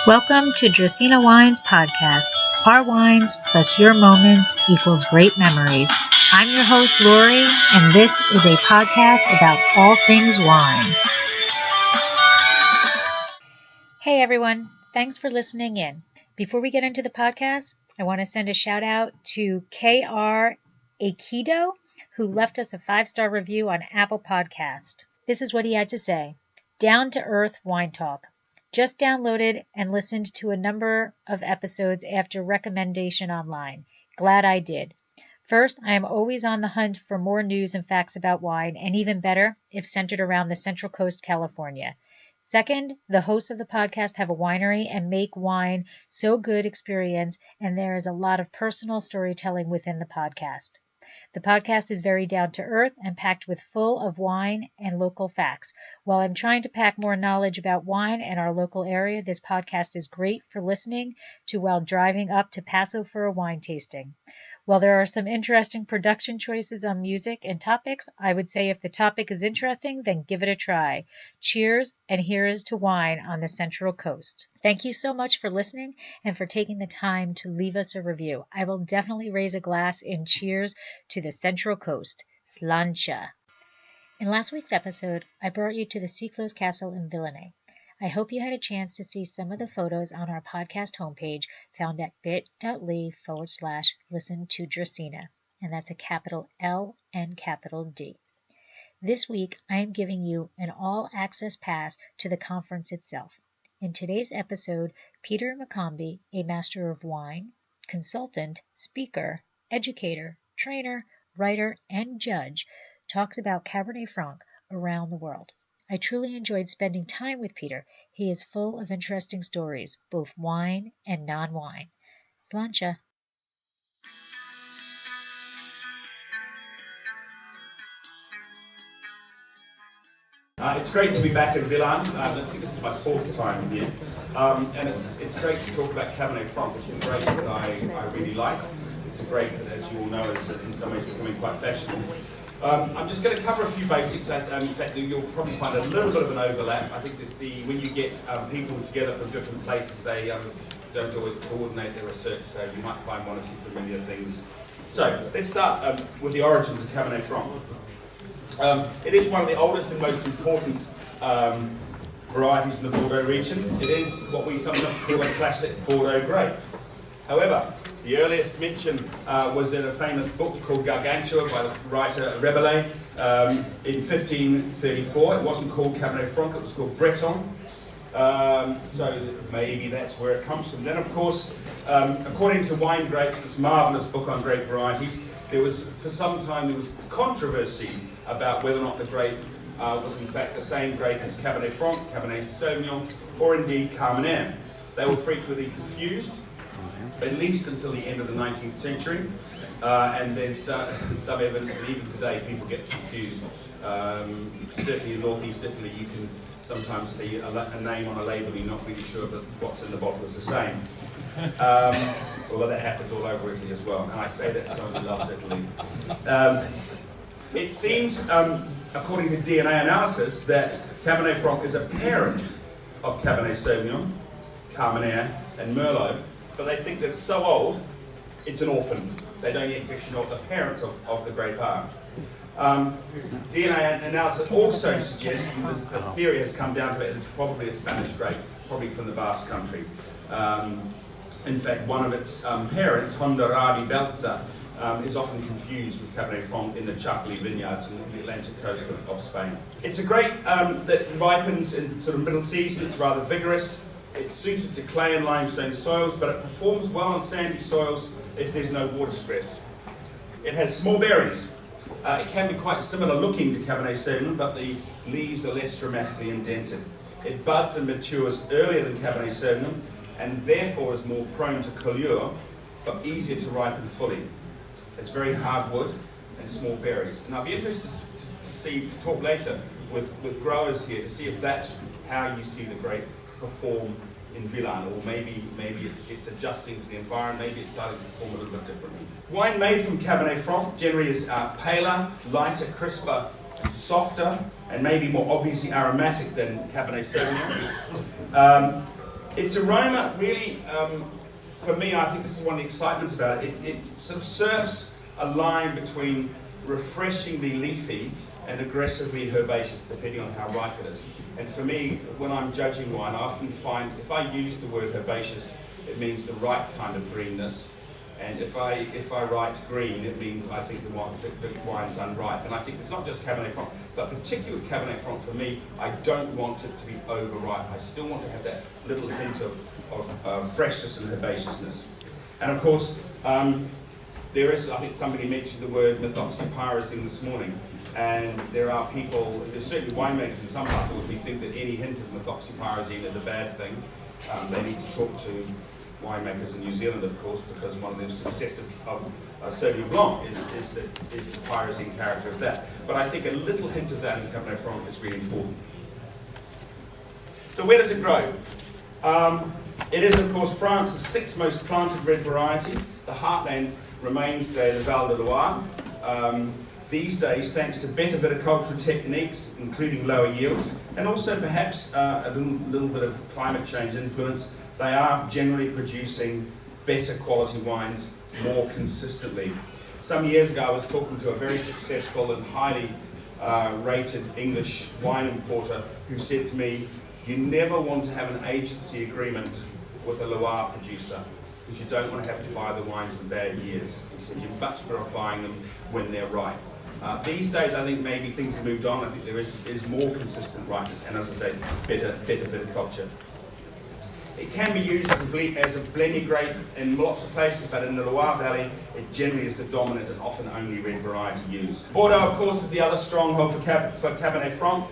Welcome to Dracaena Wines podcast. Our wines plus your moments equals great memories. I'm your host, Lori, and this is a podcast about all things wine. Hey everyone, thanks for listening in. Before we get into the podcast, I want to send a shout out to KR Aikido, who left us a 5-star review on Apple Podcast. This is what he had to say. Down to earth wine talk. Just downloaded and listened to a number of episodes after recommendation online. Glad I did. First, I am always on the hunt for more news and facts about wine, and even better if centered around the Central Coast, California. Second, the hosts of the podcast have a winery and make wine so good experience, and there is a lot of personal storytelling within the podcast. The podcast is very down to earth and packed with full of wine and local facts. While I'm trying to pack more knowledge about wine and our local area, this podcast is great for listening to while driving up to Paso for a wine tasting. While there are some interesting production choices on music and topics, I would say if the topic is interesting, then give it a try. Cheers, and here's to wine on the Central Coast. Thank you so much for listening and for taking the time to leave us a review. I will definitely raise a glass in cheers to the Central Coast. Slainte. In last week's episode, I brought you to the Siklos Castle in Villany. I hope you had a chance to see some of the photos on our podcast homepage found at bit.ly/listen to Dracaena, and that's a capital L and capital D. This week, I am giving you an all-access pass to the conference itself. In today's episode, Peter McCombie, a master of wine, consultant, speaker, educator, trainer, writer, and judge, talks about Cabernet Franc around the world. I truly enjoyed spending time with Peter. He is full of interesting stories, both wine and non-wine. Slainte. It's great to be back in Villany. I think this is my 4th time here. And it's great to talk about Cabernet Franc. It's a grape that I really like. It's a grape that, as you all know, is in some ways becoming quite fashionable. I'm just going to cover a few basics. In fact, you'll probably find a little bit of an overlap. I think that when you get people together from different places, they don't always coordinate their research, so you might find one or two familiar things. So let's start with the origins of Cabernet Franc. It is one of the oldest and most important varieties in the Bordeaux region. It is what we sometimes call a classic Bordeaux grape. However, the earliest mention was in a famous book called Gargantua by the writer Rabelais in 1534. It wasn't called Cabernet Franc, it was called Breton. So maybe that's where it comes from. Then, of course, according to Wine Grapes, this marvellous book on grape varieties, for some time, controversy about whether or not the grape was in fact the same grape as Cabernet Franc, Cabernet Sauvignon, or indeed Carmenère. They were frequently confused, at least until the end of the 19th century, and there's some evidence that even today people get confused. Certainly in northeast Italy you can sometimes see a name on a label, you're not really sure that what's in the bottle is the same. Although that happens all over Italy as well, and I say that someone who loves Italy. It seems, according to DNA analysis, that Cabernet Franc is a parent of Cabernet Sauvignon, Carmenère, and Merlot, but they think that it's so old, it's an orphan. They don't yet question what the parents of the grape are. DNA analysis also suggests, and the theory has come down to it, it's probably a Spanish grape, probably from the Basque Country. In fact, one of its parents, Honda Belza, is often confused with Cabernet Franc in the Chacli vineyards in the Atlantic coast of Spain. It's a grape that ripens in sort of middle season. It's rather vigorous. It's suited to clay and limestone soils, but it performs well on sandy soils if there's no water stress. It has small berries. It can be quite similar looking to Cabernet Sauvignon, but the leaves are less dramatically indented. It buds and matures earlier than Cabernet Sauvignon, and therefore is more prone to colure, but easier to ripen fully. It's very hard wood and small berries. And I'll be interested to talk later with growers here to see if that's how you see the grape perform in Villany, or maybe it's adjusting to the environment, maybe it's starting to perform a little bit differently. Wine made from Cabernet Franc generally is paler, lighter, crisper, and softer, and maybe more obviously aromatic than Cabernet Sauvignon. Its aroma really, for me, I think this is one of the excitements about it. It sort of surfs a line between refreshingly leafy and aggressively herbaceous, depending on how ripe it is. And for me, when I'm judging wine, I often find if I use the word herbaceous, it means the right kind of greenness. And if I write green, it means I think the wine's unripe. And I think it's not just Cabernet Franc, but particularly Cabernet Franc for me, I don't want it to be overripe. I still want to have that little hint of freshness and herbaceousness. And of course, there is, I think somebody mentioned the word methoxypyrazine this morning. And there are people, there's certainly winemakers in some parts who think that any hint of methoxypyrazine is a bad thing. They need to talk to winemakers in New Zealand, of course, because one of the successes of Sauvignon Blanc is the pyrazine character of that. But I think a little hint of that in Cabernet Franc is really important. So where does it grow? It is, of course, France's sixth most planted red variety. The heartland remains today the Val de Loire. These days, thanks to better viticultural techniques, including lower yields, and also perhaps a little bit of climate change influence, they are generally producing better quality wines more consistently. Some years ago, I was talking to a very successful and highly rated English wine importer who said to me, you never want to have an agency agreement with a Loire producer because you don't want to have to buy the wines in bad years. He said, you're much better off buying them when they're ripe. These days, I think maybe things have moved on. I think there is more consistent ripeness and, as I say, better viticulture. It can be used as a blending grape in lots of places, but in the Loire Valley, it generally is the dominant and often only red variety used. Bordeaux, of course, is the other stronghold for Cabernet Franc.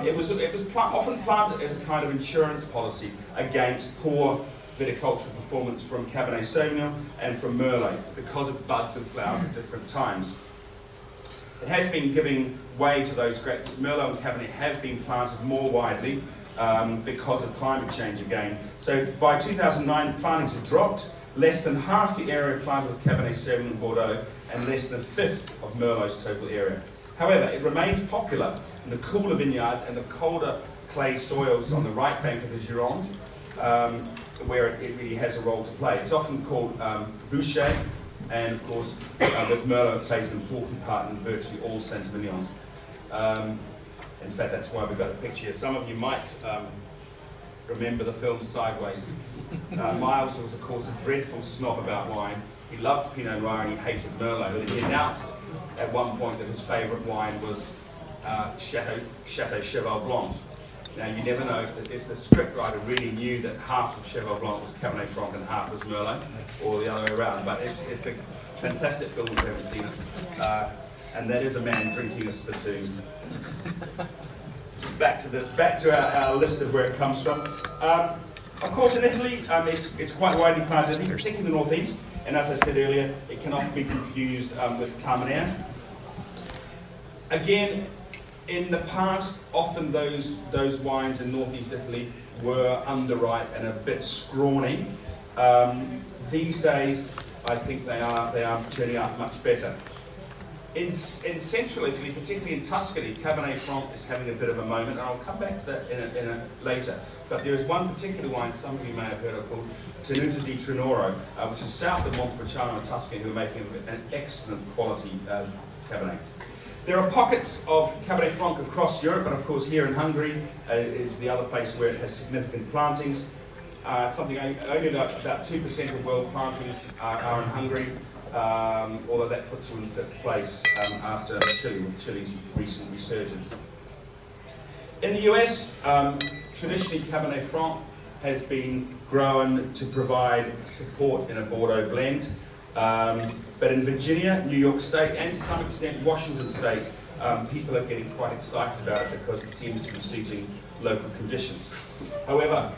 It was often planted as a kind of insurance policy against poor viticultural performance from Cabernet Sauvignon and from Merlot because of buds and flowers at different times. It has been giving way to those grapes. Merlot and Cabernet have been planted more widely because of climate change again. So by 2009, plantings had dropped. Less than half the area planted with Cabernet Sauvignon and Bordeaux, and less than a fifth of Merlot's total area. However, it remains popular in the cooler vineyards and the colder clay soils on the right bank of the Gironde, where it really has a role to play. It's often called boucher, and of course, with Merlot, it plays an important part in virtually all Saint-Emilions. In fact, that's why we've got a picture here. Some of you might remember the film Sideways. Miles was, of course, a dreadful snob about wine. He loved Pinot Noir and he hated Merlot. And he announced at one point that his favourite wine was Chateau Cheval Blanc. Now, you never know if the scriptwriter really knew that half of Cheval Blanc was Cabernet Franc and half was Merlot, or the other way around. But it's a fantastic film if you haven't seen it. And that is a man drinking a spittoon. Back to our list of where it comes from. Of course, in Italy, it's quite widely planted, particularly in the northeast. And as I said earlier, it can often be confused with Carmenere. Again, in the past, often those wines in northeast Italy were underripe and a bit scrawny. These days, I think they are turning out much better. In central Italy, particularly in Tuscany, Cabernet Franc is having a bit of a moment, and I'll come back to that in a later. But there is one particular wine some of you may have heard of called Tenuta di Trinoro, which is south of Montepulciano in Tuscany, who are making an excellent quality Cabernet. There are pockets of Cabernet Franc across Europe, but of course here in Hungary is the other place where it has significant plantings. Only about 2% of world plantings are in Hungary. Although that puts you in fifth place after Chile's recent resurgence. In the US, traditionally Cabernet Franc has been grown to provide support in a Bordeaux blend. But in Virginia, New York State, and to some extent Washington State, people are getting quite excited about it because it seems to be suiting local conditions. However,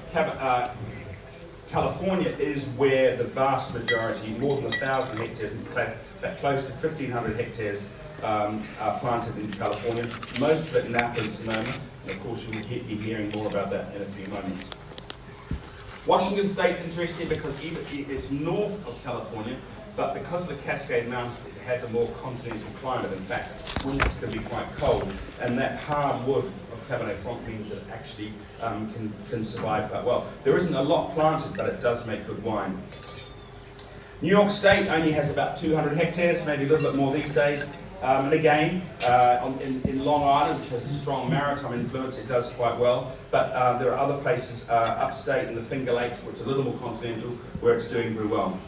California is where the vast majority, more than 1,000 hectares, in fact close to 1,500 hectares are planted in California, most of it in Napa and Sonoma, and of course you'll be hearing more about that in a few moments. Washington State's interesting because it's north of California, but because of the Cascade Mountains, it has a more continental climate. In fact, winters can be quite cold, and that hard wood of Cabernet Franc means that it actually can survive quite well. There isn't a lot planted, but it does make good wine. New York State only has about 200 hectares, maybe a little bit more these days. And again, in Long Island, which has a strong maritime influence, it does quite well. But there are other places upstate in the Finger Lakes, which are a little more continental, where it's doing very well.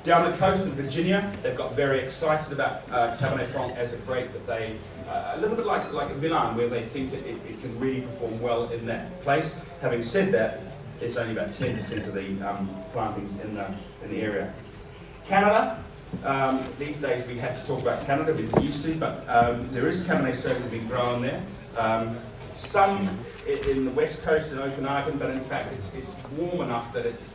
Down the coast of Virginia, they've got very excited about Cabernet Franc as a grape that they, a little bit like Villany, where they think it can really perform well in that place. Having said that, it's only about 10% of the plantings in the area. Canada. These days we have to talk about Canada, we're used to, but there is Cabernet Sauvignon being grown there. Some in the west coast in Okanagan, but in fact it's warm enough that it's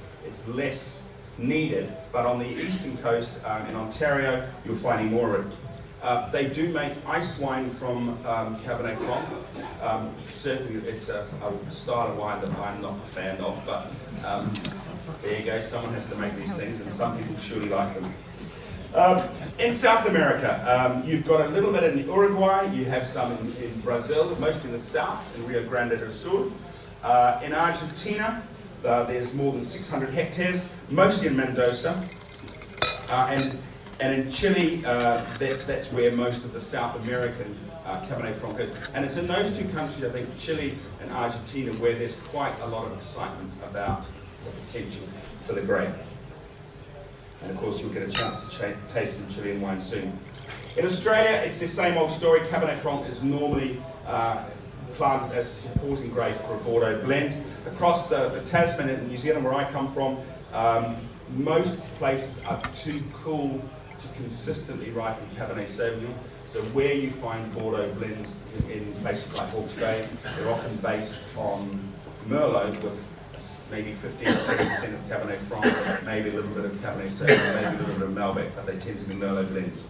less needed. But on the eastern coast in Ontario, you're finding more of it. They do make ice wine from Cabernet Franc. Certainly it's a style of wine that I'm not a fan of, but there you go, someone has to make these things, and some people surely like them. In South America, you've got a little bit in Uruguay, you have some in Brazil, mostly in the south, in Rio Grande do Sul. In Argentina, there's more than 600 hectares, mostly in Mendoza. And in Chile, that's where most of the South American Cabernet Franc is. And it's in those two countries, I think, Chile and Argentina, where there's quite a lot of excitement about the potential for the grape. And of course you'll get a chance to taste some Chilean wine soon. In Australia, it's the same old story. Cabernet Franc is normally planted as a supporting grape for a Bordeaux blend. Across the Tasman in New Zealand, where I come from, most places are too cool to consistently ripen Cabernet Sauvignon. So where you find Bordeaux blends in places like Hawke's Bay, they're often based on Merlot with maybe 15 or 20% of Cabernet Franc, maybe a little bit of Cabernet Sauvignon, maybe a little bit of Malbec, but they tend to be Merlot blends.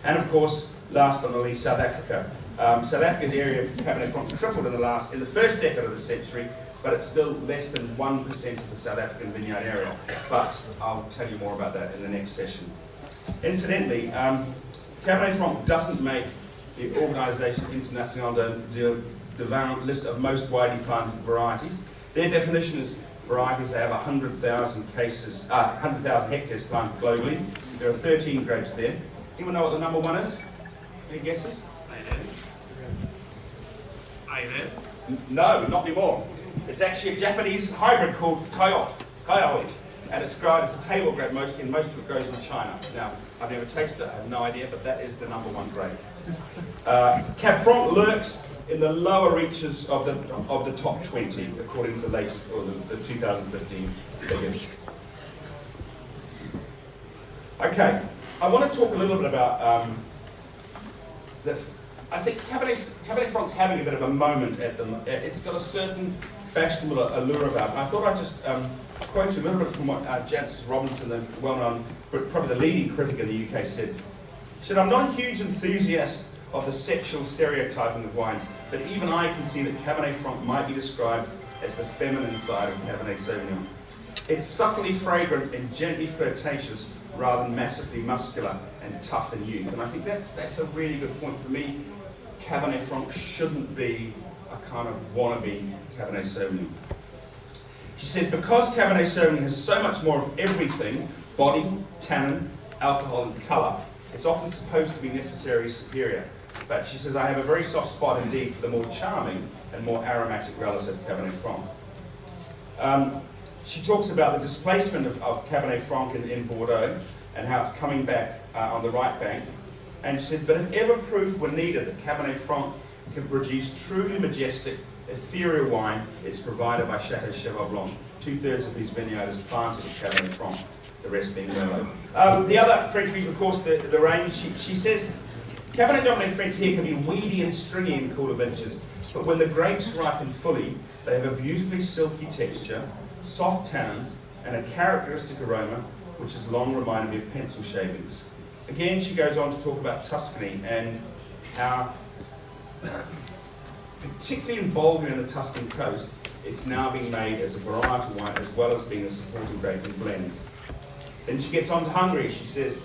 And of course, last but not least, South Africa. South Africa's area of Cabernet Franc tripled in the first decade of the century, but it's still less than 1% of the South African vineyard area. But I'll tell you more about that in the next session. Incidentally, Cabernet Franc doesn't make the Organisation Internationale de Vin list of most widely planted varieties. Their definition is varieties that have 100,000 hectares planted globally. There are 13 grapes there. Anyone know what the number one is? Any guesses? No, not anymore. It's actually a Japanese hybrid called Kaioi, and it's grown as a table grape mostly, and most of it grows in China. Now, I've never tasted it, I have no idea, but that is the number one grape. Cab Franc lurks in the lower reaches of the top 20, according to the latest, or the 2015 figures. Okay, I want to talk a little bit about I think Cabernet Franc's having a bit of a moment at them. It's got a certain fashionable allure about it. I thought I'd just quote you a little bit from what Jancis Robinson, the well-known, probably the leading critic in the UK, said. She said, "I'm not a huge enthusiast of the sexual stereotyping of wines, but even I can see that Cabernet Franc might be described as the feminine side of Cabernet Sauvignon. It's subtly fragrant and gently flirtatious rather than massively muscular and tough in youth." And I think that's a really good point for me. Cabernet Franc shouldn't be a kind of wannabe Cabernet Sauvignon. She says, because Cabernet Sauvignon has so much more of everything, body, tannin, alcohol and colour, it's often supposed to be necessarily superior. But she says, I have a very soft spot indeed for the more charming and more aromatic relative Cabernet Franc. She talks about the displacement of Cabernet Franc in Bordeaux and how it's coming back on the right bank. And she said, but if ever proof were needed that Cabernet Franc can produce truly majestic, ethereal wine, it's provided by Chateau Cheval Blanc. 2/3 of his vineyard is planted with Cabernet Franc, the rest being Merlot. The other French region, of course, the range, she says, Cabernet Dominant French here can be weedy and stringy in cooler vintages, but when the grapes ripen fully, they have a beautifully silky texture, soft tannins, and a characteristic aroma, which has long reminded me of pencil shavings. Again, she goes on to talk about Tuscany and how, particularly in Bulgaria and the Tuscan coast, it's now being made as a varietal wine as well as being a supporting grape in blends. Then she gets on to Hungary. She says,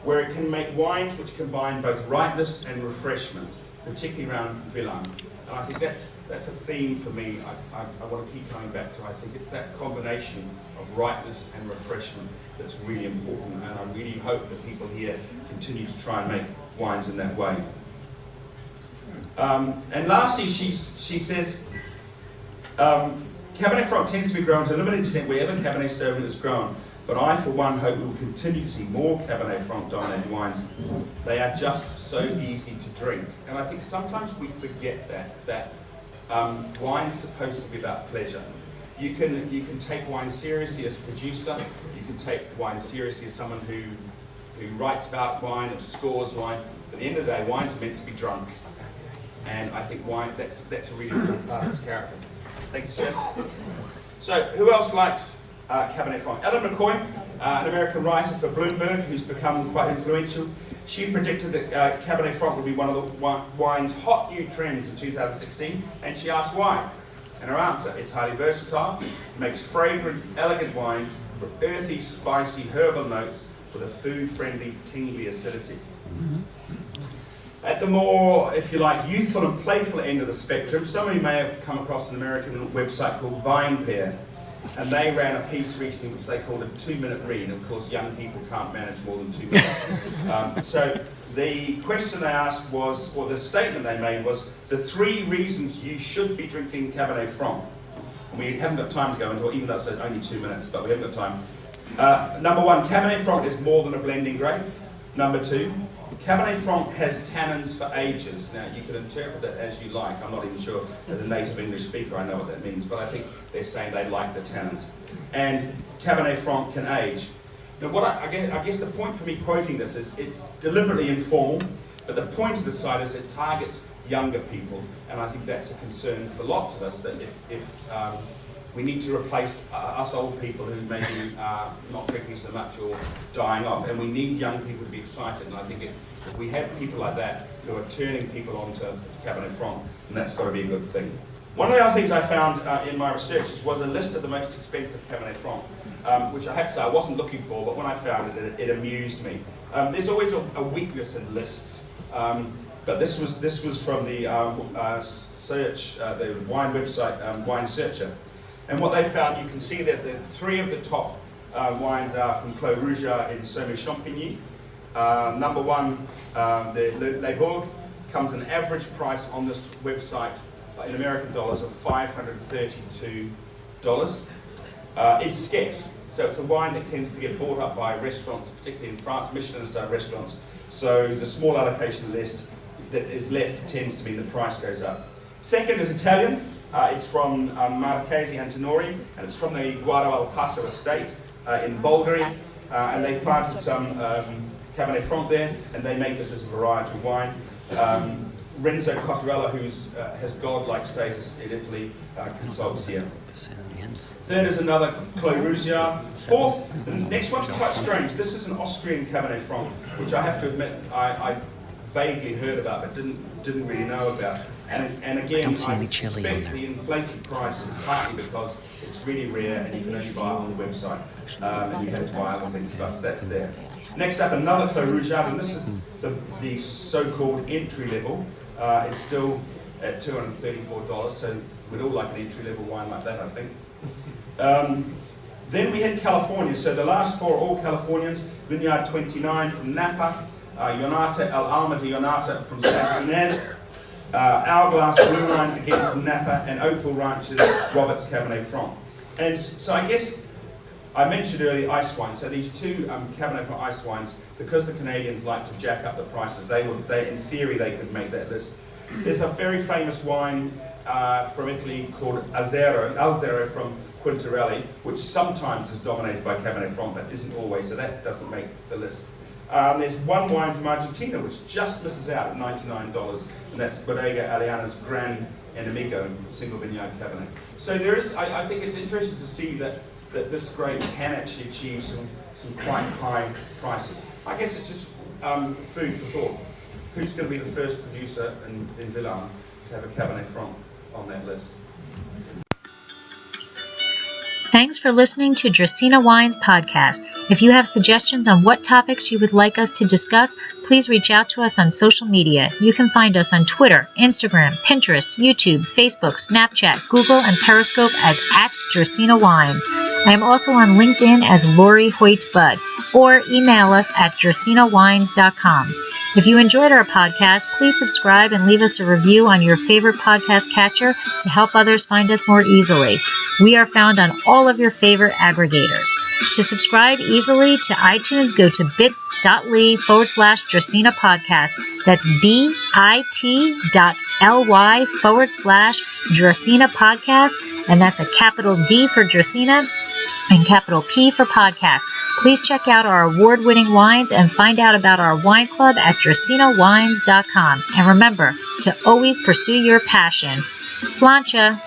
where it can make wines which combine both ripeness and refreshment, particularly around Villany. And I think that's a theme for me I want to keep coming back to. I think it's that combination of ripeness and refreshment that's really important, and I really hope that people here continue to try and make wines in that way. And lastly, she says, Cabernet Franc tends to be grown to a limited extent wherever Cabernet Sauvignon is grown, but I, for one, hope we will continue to see more Cabernet Franc dominated wines. They are just so easy to drink. And I think sometimes we forget that wine is supposed to be about pleasure. You can take wine seriously as a producer, you can take wine seriously as someone who writes about wine, or scores wine. But at the end of the day, wine's meant to be drunk. And I think wine, that's a really important part of its character. Thank you, sir. So, who else likes Cabernet Franc? Ellen McCoy, an American writer for Bloomberg, who's become quite influential. She predicted that Cabernet Franc would be one of the wine's hot new trends in 2016, and she asked why. And her answer, it's highly versatile, it makes fragrant, elegant wines with earthy, spicy, herbal notes with a food-friendly, tingly acidity. At the more, if you like, youthful and playful end of the spectrum, some of you may have come across an American website called VinePair, and they ran a piece recently which they called a 2-minute read. Of course, young people can't manage more than 2 minutes. So the question they asked was, or the statement they made was, the 3 reasons you should be drinking Cabernet Franc. And we haven't got time to go into it, even though it's only 2 minutes, but we haven't got time. Number 1, Cabernet Franc is more than a blending grape. Number 2, Cabernet Franc has tannins for ages. Now, you can interpret that as you like. I'm not even sure, as a native English speaker, I know what that means, but I think they're saying they like the tannins. And Cabernet Franc can age. Now, what I guess the point for me quoting this is, it's deliberately informal, but the point of the site is it targets younger people, and I think that's a concern for lots of us, that if we need to replace us old people who maybe are not drinking so much or dying off, and we need young people to be excited. And I think if we have people like that who are turning people on to Cabernet Franc, and that's got to be a good thing. One of the other things I found in my research was a list of the most expensive Cabernet Franc, which I have to say I wasn't looking for, but when I found it, it amused me. There's always a weakness in lists, but this was from the the wine website, Wine Searcher. And what they found, you can see that the 3 of the top wines are from Clos Rougeard in Sommet-Champigny. Number 1, the Le Bourg, comes an average price on this website in American dollars of $532. It's scarce, so it's a wine that tends to get bought up by restaurants, particularly in France, Michelin-star restaurants. So the small allocation list that is left tends to mean the price goes up. Second is Italian. It's from Marchesi Antinori, and it's from the Guado al Tasso estate in Bulgari, and they planted some Cabernet Franc there, and they make this as a variety wine. Renzo Cottarella, who has godlike status in Italy, consults here. Third is another Clos Rougeard. Fourth, the next one's quite strange. This is an Austrian Cabernet Franc, which I have to admit I vaguely heard about, but didn't really know about. And again, I suspect the inflated price is partly because it's really rare and you can only buy it on the website, and you have to buy other things, but that's there. Next up, another Clos Rougeard, and this is the so-called entry level. It's still at $234, so we'd all like an entry-level wine like that, I think. Then we had California, so the last 4 are all Californians. Vineyard 29 from Napa, Yonata, El Alma de Yonata from Santa Ynez, Hourglass Blue Wine again from Napa, and Oakville Ranches Roberts Cabernet Franc. And so I guess I mentioned earlier ice wine. So these 2 Cabernet Franc ice wines, because the Canadians like to jack up the prices, they in theory they could make that list. There's a very famous wine from Italy called Alzero from Quintarelli, which sometimes is dominated by Cabernet Franc, but isn't always, so that doesn't make the list. There's one wine from Argentina which just misses out at $99, and that's Bodega Aliana's Gran Enemigo single vineyard Cabernet. So there is, I think it's interesting to see that this grape can actually achieve some quite high prices. I guess it's just food for thought. Who's going to be the first producer in Villany to have a Cabernet Franc on that list? Thanks for listening to Dracaena Wines podcast. If you have suggestions on what topics you would like us to discuss, please reach out to us on social media. You can find us on Twitter, Instagram, Pinterest, YouTube, Facebook, Snapchat, Google, and Periscope as @Dracaena Wines. I am also on LinkedIn as Lori Hoyt Budd, or email us at dracaenawines.com. If you enjoyed our podcast, please subscribe and leave us a review on your favorite podcast catcher to help others find us more easily. We are found on all of your favorite aggregators. To subscribe easily to iTunes, go to bit.ly/Dracaena podcast. That's bit.ly/Dracaena podcast. And that's a capital D for Dracaena and capital P for podcast. Please check out our award-winning wines and find out about our wine club at dracaenawines.com. And remember to always pursue your passion. Slainte.